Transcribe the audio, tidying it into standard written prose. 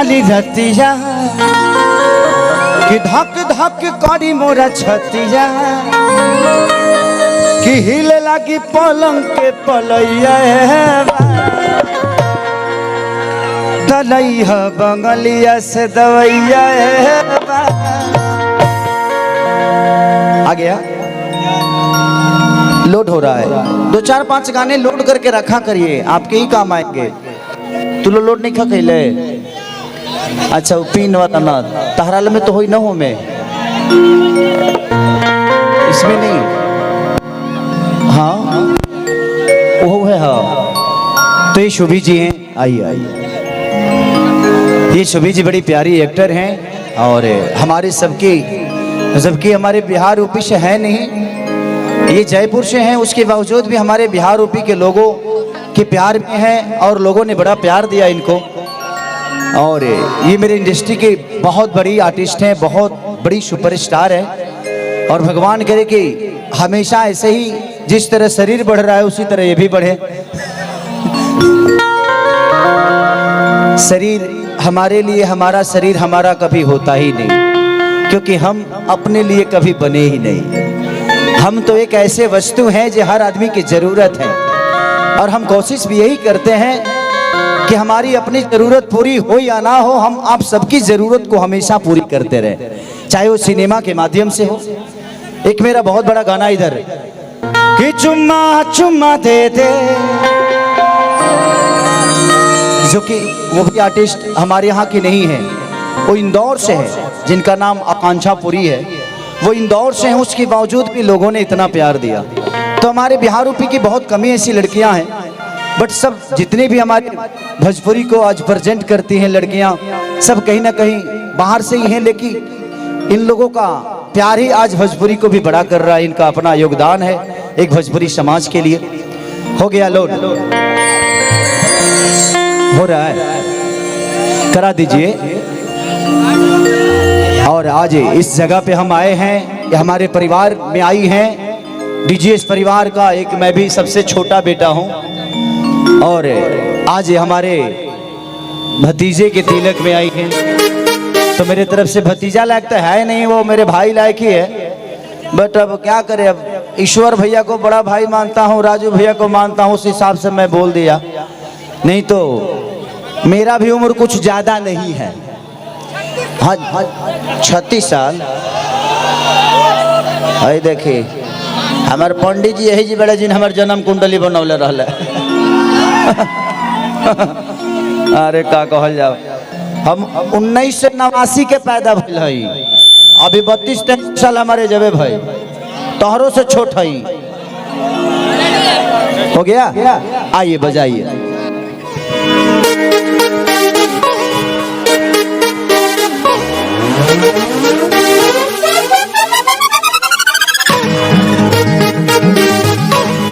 वाली रतिया कि धक धक करी मोरा छतिया कि हिले लगी पलंग के पलैया दलैया बंगलिया से दवैया आ गया। लोड हो रहा है, 2-4-5 गाने लोड करके रखा करिए, आपके ही काम आएंगे। तू लोड नहीं खा कैले? अच्छा वो पीन वाला ना तहराल में तो हो ना हो में इसमें नहीं। हाँ वो है। हाँ तो ये शुभी जी हैं, आइए आइए। ये शुभी जी बड़ी प्यारी एक्टर हैं और हमारे सबकी, जबकि हमारे बिहार यूपी से है नहीं, ये जयपुर से हैं, उसके बावजूद भी हमारे बिहार यूपी के लोगों के प्यार में हैं और लोगों ने बड़ा प्यार दिया इनको। और ये मेरे इंडस्ट्री के बहुत बड़ी आर्टिस्ट हैं, बहुत बड़ी सुपरस्टार है और भगवान करे कि हमेशा ऐसे ही जिस तरह शरीर बढ़ रहा है उसी तरह ये भी बढ़े। शरीर हमारे लिए, हमारा शरीर हमारा कभी होता ही नहीं, क्योंकि हम अपने लिए कभी बने ही नहीं। हम तो एक ऐसे वस्तु हैं जो हर आदमी की ज़रूरत है और हम कोशिश भी यही करते हैं कि हमारी अपनी ज़रूरत पूरी हो या ना हो, हम आप सबकी ज़रूरत को हमेशा पूरी करते रहे, चाहे वो सिनेमा के माध्यम से हो। एक मेरा बहुत बड़ा गाना इधर कि चुम्मा चुम्मा दे दे, जो कि वो भी आर्टिस्ट हमारे यहाँ की नहीं है, वो इंदौर से है, जिनका नाम आकांक्षा पुरी है। वो इंदौर से हैं, उसके बावजूद भी लोगों ने इतना प्यार दिया। तो हमारे बिहार यूपी की बहुत कमी ऐसी लड़कियां हैं, बट सब जितने भी हमारे भोजपुरी को आज प्रेजेंट करती हैं लड़कियां, सब कहीं ना कहीं बाहर से ही हैं, लेकिन इन लोगों का प्यार ही आज भोजपुरी को भी बड़ा कर रहा है। इनका अपना योगदान है एक भोजपुरी समाज के लिए। हो गया लोड, हो रहा है, करा दीजिए। और आज इस जगह पे हम आए हैं, हमारे परिवार में आई हैं, डीजीएस परिवार का एक मैं भी सबसे छोटा बेटा हूं और आज हमारे भतीजे के तिलक में आई हैं। तो मेरे तरफ से भतीजा लायक तो है नहीं, वो मेरे भाई लायक ही है, बट अब क्या करें, अब ईश्वर भैया को बड़ा भाई मानता हूँ, राजू भैया को मानता हूँ, उस हिसाब से मैं बोल दिया, नहीं तो मेरा भी उम्र कुछ ज़्यादा नहीं है। हाँ 36 साल। है देखिए हमारे पंडित जी यही जी बड़े जिन हमारे जन्म कुंडली बनौले रहले। अरे का कहल जाओ, हम 1989 के पैदा भइल हई, अभी 32-33 साल हमारे जबे भाई, तोहरों से छोट हई। हो गया, आइए बजाइए।